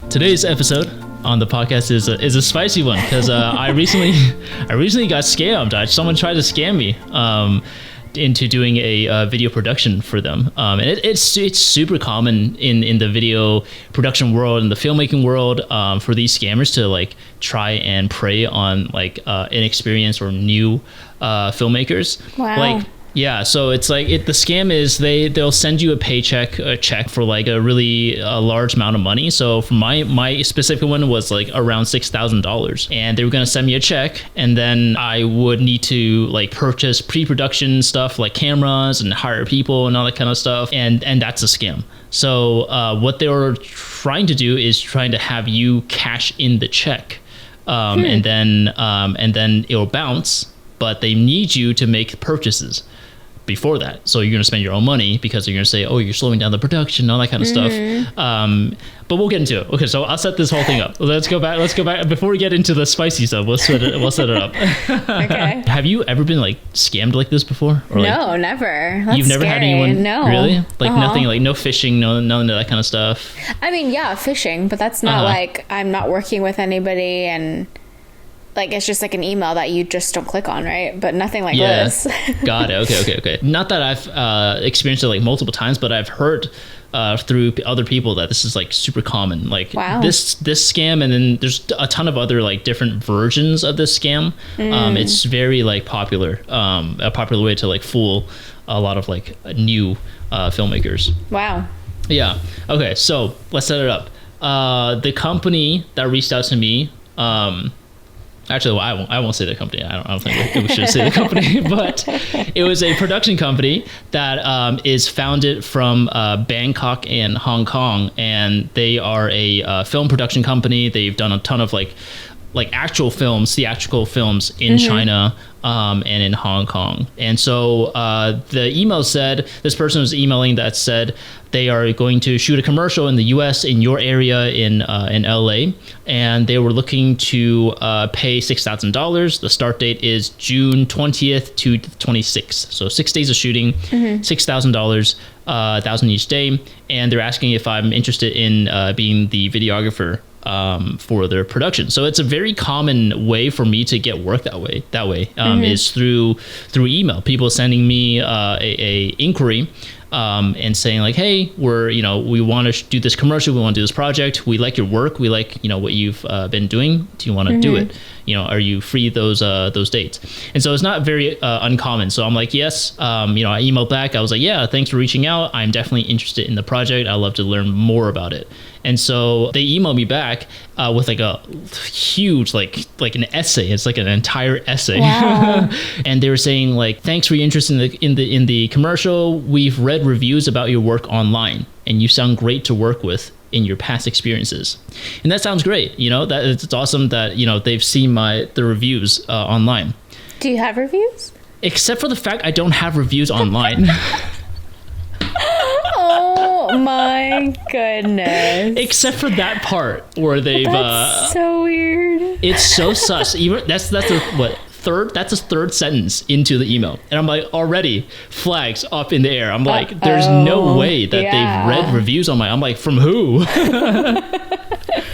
Today's episode on the podcast is a spicy one because I recently got scammed. Someone tried to scam me into doing a video production for them, and it's super common in the video production world and the filmmaking world for these scammers to like try and prey on like inexperienced or new filmmakers. Wow. Yeah, so it's like the scam is they'll send you a check for like a really large amount of money. So for my specific one was like around $6,000, and they were gonna send me a check, and then I would need to like purchase pre-production stuff like cameras and hire people and all that kind of stuff, and that's a scam. So what they were trying to do is trying to have you cash in the check, and then it'll bounce, but they need you to make purchases before that. So you're going to spend your own money because you're going to say, oh, you're slowing down the production, all that kind of stuff. But we'll get into it. Okay, so I'll set this whole thing up. Let's go back. Before we get into the spicy stuff, we'll set it up. Okay. Have you ever been like scammed like this before? Or, like, no, never. That's you've never scary. had anyone? No. Really? Like nothing, like no phishing, none of that kind of stuff? I mean, yeah, phishing, but that's not like I'm not working with anybody and like it's just like an email that you just don't click on, right? But nothing like this. Got it. Okay. Not that I've experienced it like multiple times, but I've heard through other people that this is like super common. Like this scam, and then there's a ton of other like different versions of this scam. It's very like popular, a popular way to like fool a lot of like new filmmakers. Wow. Yeah. Okay. So let's set it up. The company that reached out to me. Actually, well, I won't say the company. I don't think we should say the company, but it was a production company that is founded from Bangkok and Hong Kong, and they are a film production company. They've done a ton of like actual films, theatrical films in China and in Hong Kong. And so the email said, this person was emailing that said they are going to shoot a commercial in the US in your area in LA, and they were looking to pay $6,000. The start date is June 20th to 26th. So 6 days of shooting, $6,000, $1,000 each day. And they're asking if I'm interested in being the videographer for their production. So it's a very common way for me to get work that way is through email. People sending me a inquiry and saying like, hey, we want to do this commercial, we want to do this project, we like your work, we like what you've been doing, do you want to do it, are you free those dates? And so it's not very uncommon. So I'm like, yes. I emailed back, I was like, yeah, thanks for reaching out, I'm definitely interested in the project, I'd love to learn more about it. And so they emailed me back with like a huge like an essay. It's like an entire essay. Wow. And they were saying like, thanks for your interest in the commercial. We've read reviews about your work online, and you sound great to work with in your past experiences. And that sounds great. That it's awesome that they've seen the reviews online. Do you have reviews? Except for the fact I don't have reviews online. Oh my goodness. Except for that part where they've That's so weird. It's so sus. Even that's the third sentence into the email, and I'm like, already flags up in the air. I'm like, there's no way that they've read reviews on I'm like, from who?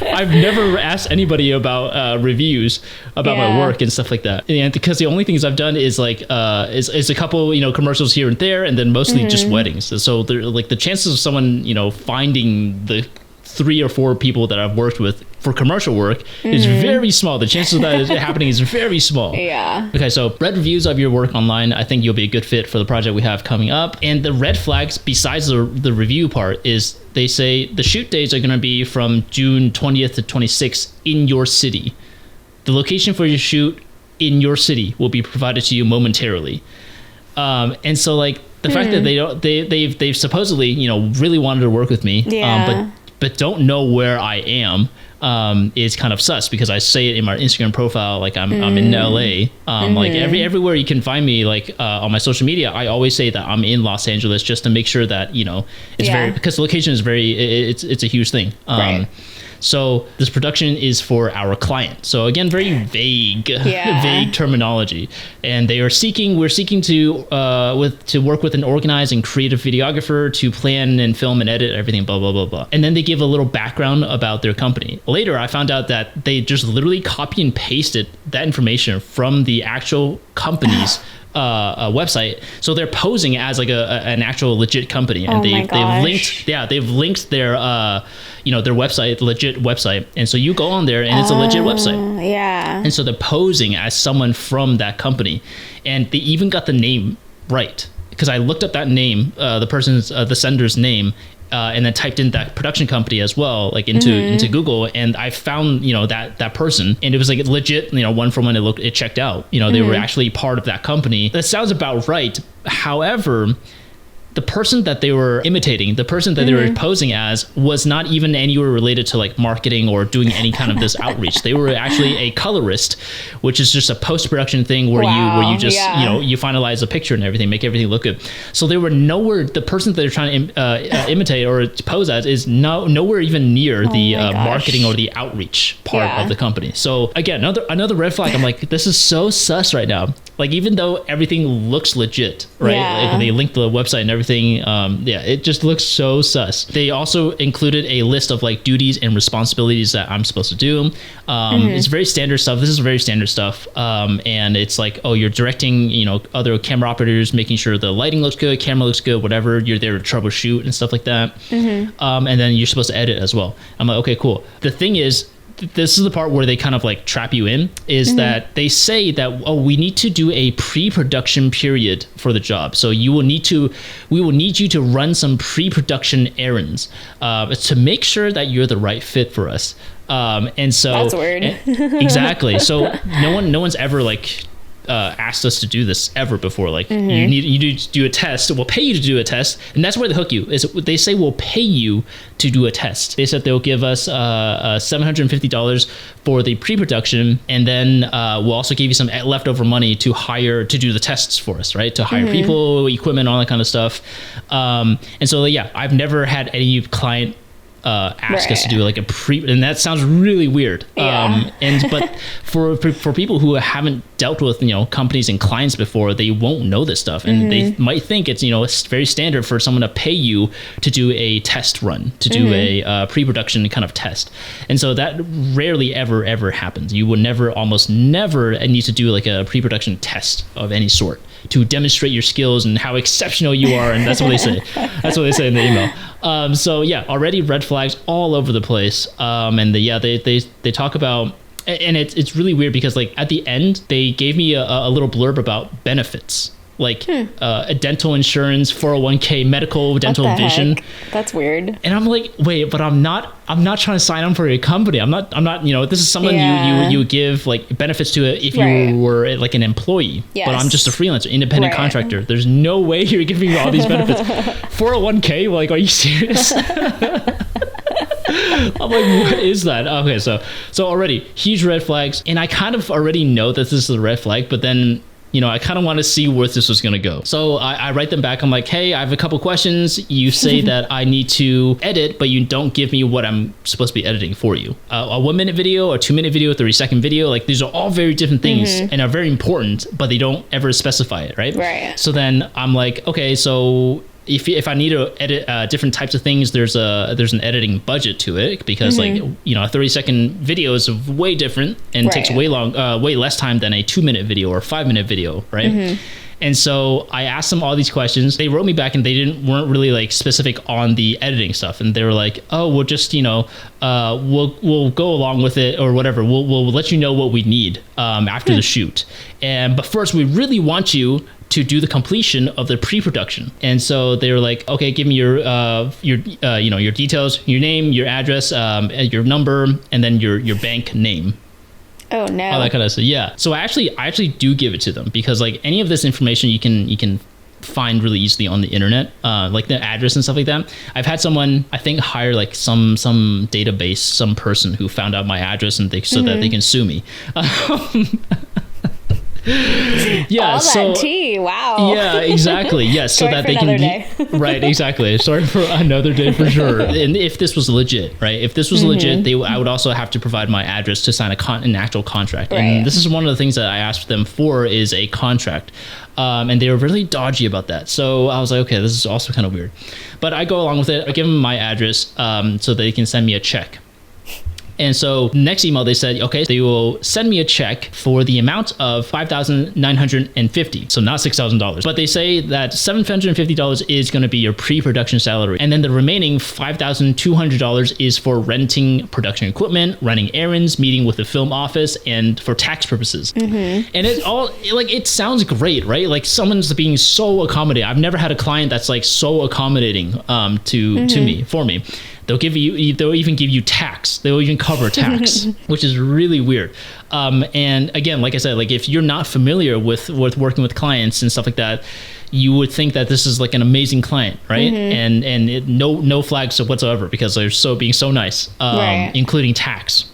I've never asked anybody about reviews about my work and stuff like that, and because the only things I've done is like is a couple commercials here and there, and then mostly just weddings. So they're like the chances of someone finding the 3 or 4 people that I've worked with for commercial work is very small. The chances of that is happening is very small. Yeah. Okay, so read reviews of your work online. I think you'll be a good fit for the project we have coming up. And the red flags, besides the review part, is they say the shoot days are going to be from June 20th to 26th in your city. The location for your shoot in your city will be provided to you momentarily. And so like the fact that they've supposedly really wanted to work with me, but don't know where I am is kind of sus, because I say it in my Instagram profile like I'm in LA. Like everywhere you can find me, like on my social media, I always say that I'm in Los Angeles, just to make sure that it's very, because the location is very, it's a huge thing. Right. So this production is for our client. So again, very vague, vague terminology. And we're seeking to work with an organized and creative videographer to plan and film and edit everything, blah, blah, blah, blah. And then they give a little background about their company. Later, I found out that they just literally copy and pasted that information from the actual company's website, so they're posing as like an actual legit company, and they've linked their their website, legit website, and so you go on there and it's a legit website, and so they're posing as someone from that company, and they even got the name right, because I looked up that name, the sender's name, and then typed in that production company as well, like into Google, and I found that person, and it was like legit, one from when it checked out, they were actually part of that company. That sounds about right. However, the person that they were imitating, the person that they were posing as, was not even anywhere related to like marketing or doing any kind of this outreach. They were actually a colorist, which is just a post-production thing where you just you finalize a picture and everything, make everything look good. So they were nowhere. The person that they're trying to imitate or pose as is nowhere even near the marketing or the outreach part of the company. So again, another red flag. I'm like, this is so sus right now. Like, even though everything looks legit, right? Like, they linked the website and everything. It just looks so sus. They also included a list of like duties and responsibilities that I'm supposed to do. It's very standard stuff. This is very standard stuff. And it's like, you're directing, other camera operators, making sure the lighting looks good, camera looks good, whatever. You're there to troubleshoot and stuff like that. And then you're supposed to edit as well. I'm like, okay, cool. The thing is, this is the part where they kind of like trap you in, is that they say that, we need to do a pre-production period for the job. So we will need you to run some pre-production errands to make sure that you're the right fit for us. And so that's weird. Exactly. So no one's ever like asked us to do this ever before. Like, you need to do a test. We'll pay you to do a test, and that's where they hook you. Is they say we'll pay you to do a test. They said they'll give us $750 for the pre-production, and then we'll also give you some leftover money to do the tests for us, right? To hire people, equipment, all that kind of stuff. And so I've never had any client ask us to do like and that sounds really weird. But for people who haven't dealt with companies and clients before, they won't know this stuff, and they might think it's it's very standard for someone to pay you to do a test run, to do a pre-production kind of test. And so that rarely ever happens. You would almost never need to do like a pre-production test of any sort to demonstrate your skills and how exceptional you are. And that's what they say. That's what they say in the email. Already red flags all over the place. They talk about, and it's really weird because like at the end they gave me a little blurb about benefits, like a dental insurance, 401k, medical, dental, and vision. That's weird. And I'm like, wait, but I'm not trying to sign on for a company. I'm not, this is someone you give like benefits to it if you were like an employee. Yes. But I'm just a freelancer, independent contractor. There's no way you're giving me all these benefits. 401k, like, are you serious? I'm like, what is that? Okay, so already huge red flags, and I kind of already know that this is a red flag, but then I kind of want to see where this was going to go. So I write them back. I'm like, hey, I have a couple questions. You say that I need to edit, but you don't give me what I'm supposed to be editing for you. A 1 minute video, a 2 minute video, a 30-second video. Like, these are all very different things and are very important, but they don't ever specify it, right? Right. So then I'm like, okay, so if I need to edit different types of things, there's an editing budget to it, because like a 30-second video is way different and takes way less time than a 2-minute video or 5-minute video, right? And so I asked them all these questions. They wrote me back, and they weren't really like specific on the editing stuff, and they were like, oh, we'll just we'll go along with it or whatever. We'll let you know what we need after the shoot, but first we really want you to do the completion of the pre-production. And so they were like, okay, give me your details, your name, your address, your number, and then your bank name. Oh no. All that kind of stuff. Yeah. So I actually do give it to them, because like any of this information you can find really easily on the internet, like the address and stuff like that. I've had someone, I think, hire like some database, some person who found out my address, and so that they can sue me. Yeah. All so that tea. Wow. yeah, exactly. Yes. So that they can day. right. Exactly. Sorry for another day for sure. And if this was legit, right? If this was legit, I would also have to provide my address to sign an actual contract. Right. And this is one of the things that I asked them for is a contract. And they were really dodgy about that. So I was like, okay, this is also kind of weird. But I go along with it. I give them my address so they can send me a check. And so next email, they said, okay, they will send me a check for the amount of $5,950. So not $6,000. But they say that $750 is going to be your pre-production salary. And then the remaining $5,200 is for renting production equipment, running errands, meeting with the film office, and for tax purposes. And it all, like, it sounds great, right? Like someone's being so accommodating. I've never had a client that's like so accommodating for me. They'll even give you tax. They'll even cover tax, which is really weird. And again, like I said, like if you're not familiar with working with clients and stuff like that, you would think that this is like an amazing client, right? And no flags whatsoever because they're being so nice, right. including tax.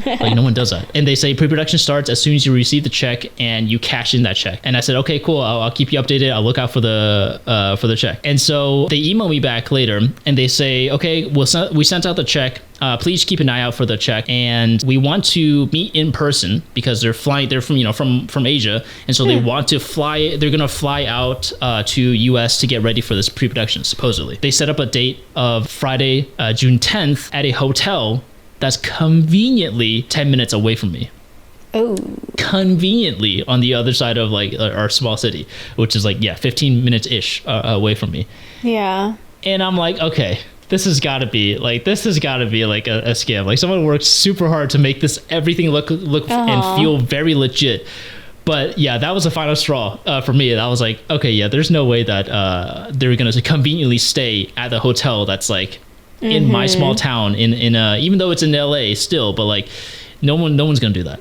Like no one does that. And they say pre-production starts as soon as you receive the check and you cash in that check. And I said, okay, cool. I'll keep you updated. I'll look out for the check. And so they email me back later and they say, okay, we sent out the check. Please keep an eye out for the check. And we want to meet in person because they're from Asia. And so they want to fly. They're going to fly out to US to get ready for this pre-production, supposedly. They set up a date of Friday, June 10th at a hotel that's conveniently 10 minutes away from me. Oh. Conveniently on the other side of like our small city, which is like, 15 minutes-ish away from me. Yeah. And I'm like, okay, this has got to be like a scam. Like someone worked super hard to make everything look and feel very legit. But yeah, that was the final straw for me. And I was like, okay, yeah, there's no way that they're going to conveniently stay at the hotel that's like, in my small town in even though it's in LA still, but like no one's gonna do that.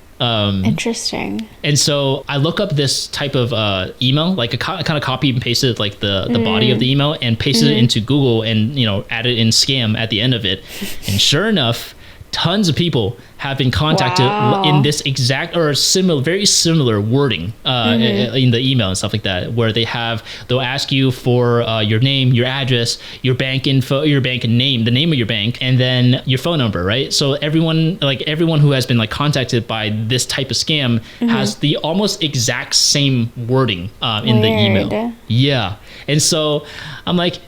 Interesting. And so I look up this type of email, like a kind of copy and pasted like the body of the email and pasted it into Google and added in scam at the end of it. And sure enough, tons of people have been contacted in this exact or very similar wording in the email and stuff like that, where they'll ask you for your name, your address, your bank info, your bank name, the name of your bank, and then your phone number, right? So everyone who has been like contacted by this type of scam has the almost exact same wording in the email. Yeah. And so I'm like,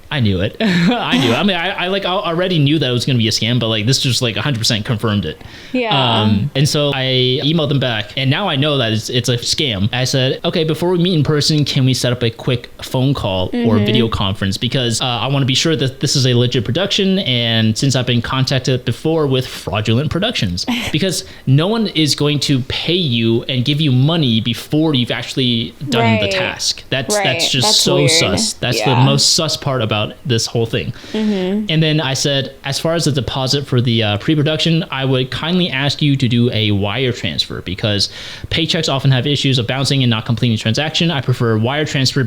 I knew it. I knew. I mean, I already knew that it was going to be a scam, but like this just like 100% confirmed it. Yeah. And so I emailed them back, and now I know that it's a scam. I said, okay, before we meet in person, can we set up a quick phone call or video conference? Because I want to be sure that this is a legit production, and since I've been contacted before with fraudulent productions, because no one is going to pay you and give you money before you've actually done the task. That's just so weird. Sus. That's the most sus part about this whole thing. And then I said, as far as the deposit for the pre-production, I would kindly ask you to do a wire transfer because paychecks often have issues of bouncing and not completing the transaction. I prefer wire transfer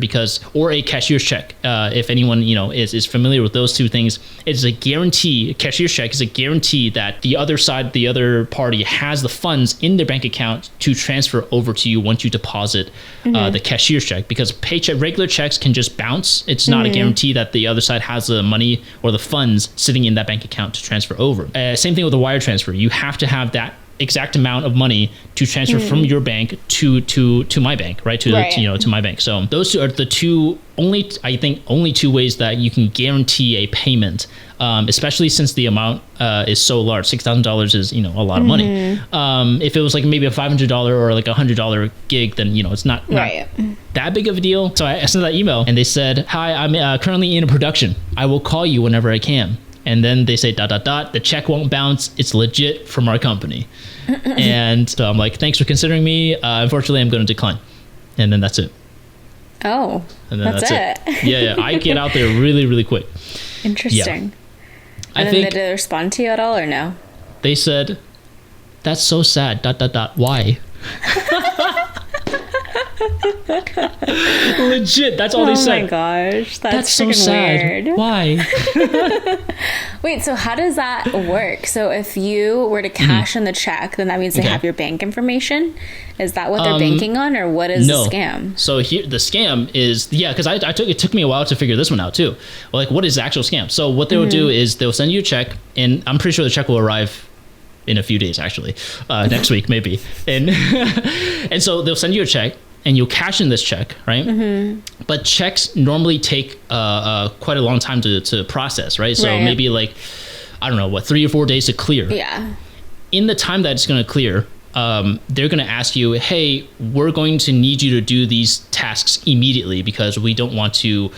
or a cashier's check. If anyone is familiar with those two things, it's a guarantee. Cashier's check is a guarantee that the other party has the funds in their bank account to transfer over to you once you deposit the cashier's check, because regular checks can just bounce. It's not a guarantee that the other side has the money or the funds sitting in that bank account to transfer over. Same thing with a wire transfer. You have to have that exact amount of money to transfer from your bank to my bank, right? To my bank. So those two are the only two ways that you can guarantee a payment, especially since the amount is so large. $6,000 is a lot of money. If it was like maybe a $500 or like $100 gig, then it's not that big of a deal. So I sent that email and they said, hi, I'm currently in a production. I will call you whenever I can. And then they say ... the check won't bounce. It's legit from our company. And so I'm like, thanks for considering me. Unfortunately, I'm going to decline. And then that's it. Oh, and then that's it. Yeah. I get out there really, really quick. Interesting. Yeah. And then did they respond to you at all or no? They said, that's so sad, ... Why? Legit, that's all they said. Oh my gosh, that's so sad. Weird. Why? Wait, so how does that work? So if you were to cash in the check, then that means they have your bank information. Is that what they're banking on, or what is the scam? So here, the scam is, because it took me a while to figure this one out too. Like, what is the actual scam? So what they will do is they'll send you a check, and I'm pretty sure the check will arrive in a few days, actually, next week maybe, and and so they'll send you a check, and you'll cash in this check, right? But checks normally take quite a long time to process, right? So maybe like, I don't know, 3 or 4 days to clear. Yeah. In the time that it's going to clear, they're going to ask you, hey, we're going to need you to do these tasks immediately because we don't want to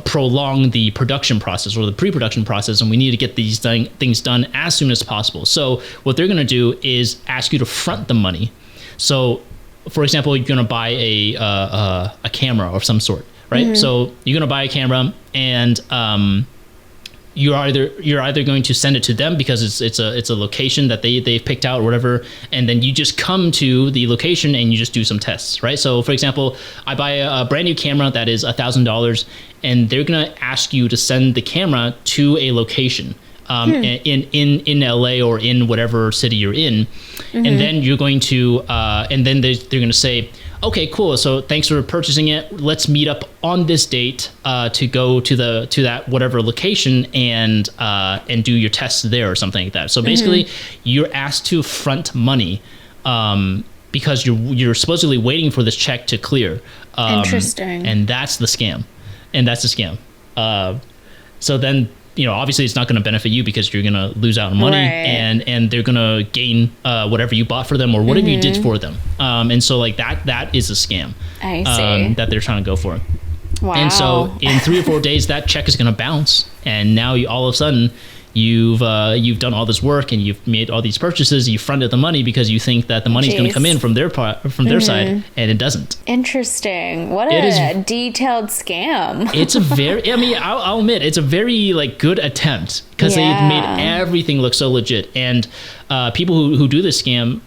prolong the production process or the pre-production process, and we need to get these things done as soon as possible. So what they're going to do is ask you to front the money. So, for example, you're going to buy a camera of some sort, right? So you're going to buy a camera, and you're either going to send it to them because it's a location that they've picked out or whatever, and then you just come to the location and you just do some tests, right? So for example, I buy a brand new camera that is $1,000, and they're gonna ask you to send the camera to a location in LA or in whatever city you're in, and then you're going to and then they're going to say, okay, cool. So thanks for purchasing it. Let's meet up on this date to go to that whatever location and do your tests there or something like that. So basically, you're asked to front money because you're supposedly waiting for this check to clear. Interesting. And that's the scam. So then, obviously it's not going to benefit you because you're going to lose out on money, and they're going to gain whatever you bought for them or whatever you did for them. And so like that is a scam. I see. That they're trying to go for. Wow. And so in 3 or 4 days, that check is going to bounce. And now all of a sudden you've done all this work and you've made all these purchases. You fronted the money because you think that the money's going to come in from their side, and it doesn't. Interesting. What a detailed scam. It's a very, I'll admit, it's a very like good attempt because they made everything look so legit. And people who do this scam,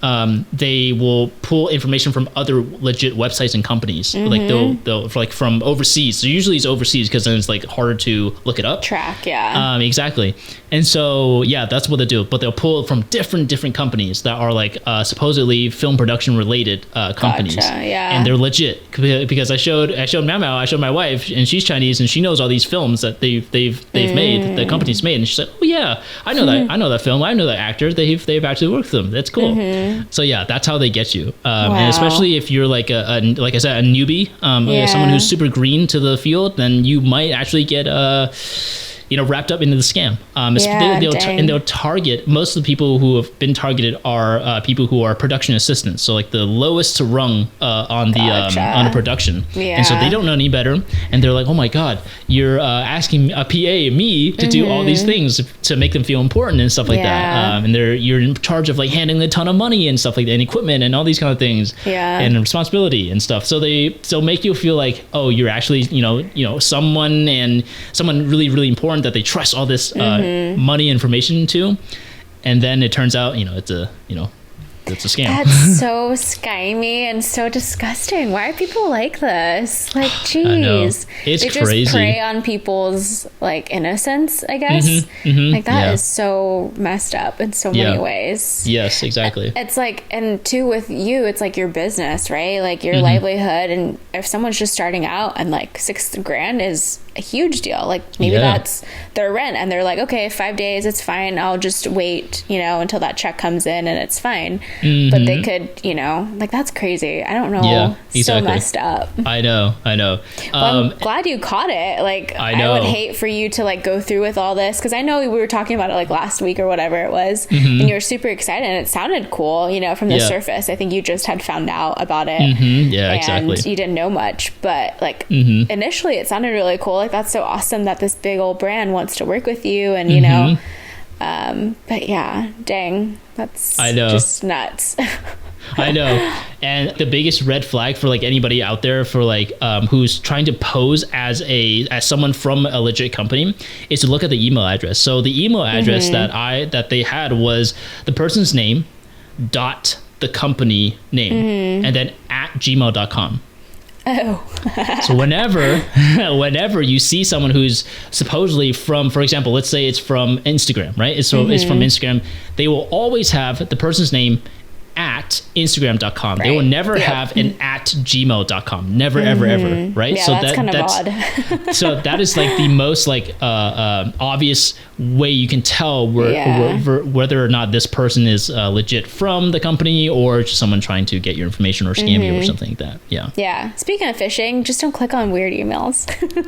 they will pull information from other legit websites and companies. Like they'll like from overseas. So usually it's overseas because then it's like harder to look it up. Track, exactly. And so, that's what they do. But they'll pull from different companies that are like supposedly film production related companies. Gotcha, and they're legit because I showed my wife, and she's Chinese, and she knows all these films that they've made, the company's made, and she's like, oh yeah, I know that film, I know that actor, they've actually worked with them. That's cool. So that's how they get you. And especially if you're like like I said, a newbie, someone who's super green to the field, then you might actually get wrapped up into the scam. They'll target, most of the people who have been targeted are people who are production assistants. So like the lowest rung on the production. And so they don't know any better. And they're like, oh my God, you're asking a PA, me, to do all these things to make them feel important and stuff like that. And you're in charge of like handling a ton of money and stuff like that, and equipment and all these kind of things, and responsibility and stuff. So they'll make you feel like, oh, you're actually someone really, really important that they trust all this money information to, and then it turns out it's a scam. That's so scammy and so disgusting. Why are people like this? Like, geez, it's they crazy. Just prey on people's like innocence, I guess. Like that is so messed up in so many ways. Yes, exactly. It's like, and too with you, it's like your business, right? Like your livelihood, and if someone's just starting out, and like $6,000 is a huge deal. Like maybe that's their rent, and they're like, okay, 5 days, it's fine. I'll just wait, until that check comes in, and it's fine. But they could, like that's crazy. I don't know. Yeah, exactly. So messed up. I know. Well, I'm glad you caught it. Like I would hate for you to like go through with all this, because I know we were talking about it like last week or whatever it was, and you were super excited, and it sounded cool, from the surface. I think you just had found out about it. Yeah, exactly. And you didn't know much, but like initially it sounded really cool. Like that's so awesome that this big old brand wants to work with you, and but yeah, dang, that's just nuts. I know. And the biggest red flag for like anybody out there for like who's trying to pose as someone from a legit company is to look at the email address. So the email address that they had was the person's name dot the company name and then @gmail.com. Oh. So whenever you see someone who's supposedly from, for example, let's say it's from Instagram, right? It's from Instagram. They will always have the person's name at Instagram.com. Right. They will never have an at gmail.com. Never, ever, ever. Right. Yeah, so that's kind of odd. So that is like the most like obvious way you can tell whether or not this person is legit from the company or just someone trying to get your information or scam you or something like that. Yeah. Yeah. Speaking of phishing, just don't click on weird emails.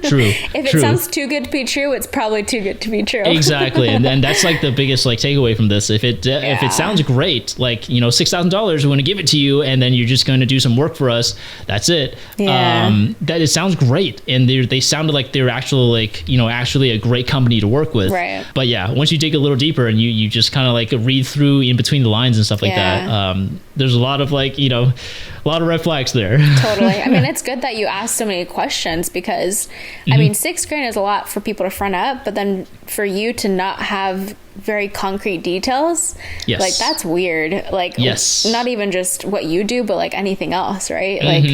True. If it sounds too good to be true, it's probably too good to be true. Exactly. And that's like the biggest like takeaway from this. If it sounds great, like, you know, $6,000, we're going to give it to you, and then you're just going to do some work for us. That's it. Yeah. That it sounds great, and they sounded like they're actually like, you know, actually a great company to work with. Right. But yeah, once you dig a little deeper and you just kind of like read through in between the lines and stuff like that, there's a lot of like, you know, a lot of red flags there. Totally. I mean, it's good that you asked so many questions because, I mean, $6,000 is a lot for people to front up, but then for you to not have very concrete details, like that's weird. Like, not even just what you do, but like anything else, right? Like,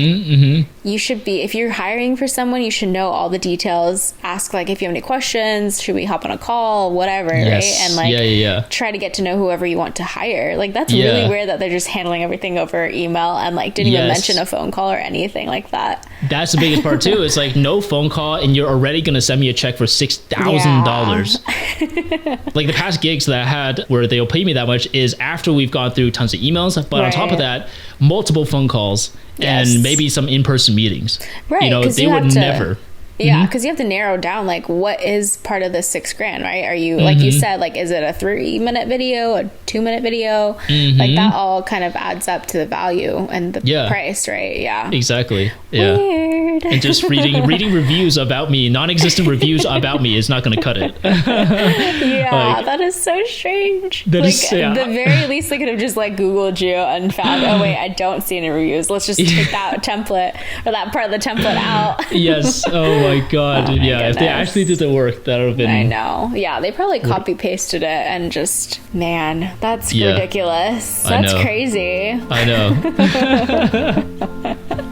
you should be, if you're hiring for someone, you should know all the details. Ask like if you have any questions, should we hop on a call, whatever, right? And like try to get to know whoever you want to hire. Like, that's really weird that they're just handling everything over email and like didn't even mention a phone call or anything like that. That's the biggest part too. It's like no phone call, and you're already going to send me a check for $6,000. Like the past gigs that I had where they'll pay me that much is after we've gone through tons of emails, but on top of that, multiple phone calls and maybe some in-person meetings. Right. You know, they would never. Yeah, because you have to narrow down like what is part of the $6,000, right? Are you like you said, like is it a 3-minute video, a 2-minute video? Like that all kind of adds up to the value and the price, right? Yeah, exactly. Yeah, weird. And just reading reviews about me, non-existent reviews about me is not going to cut it. Like, that is so strange. That like the very least they could have just like Googled you and found, oh wait, I don't see any reviews. Let's just take that template or that part of the template out. Yes. Oh my God. Oh my goodness. If they actually did the work, that would have been. I know. Yeah, they probably copy pasted it and just, man, that's ridiculous. That's crazy. I know.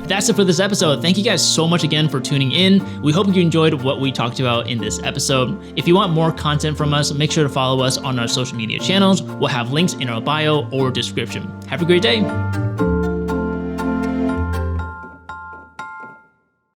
That's it for this episode. Thank you guys so much again for tuning in. We hope you enjoyed what we talked about in this episode. If you want more content from us, make sure to follow us on our social media channels. We'll have links in our bio or description. Have a great day.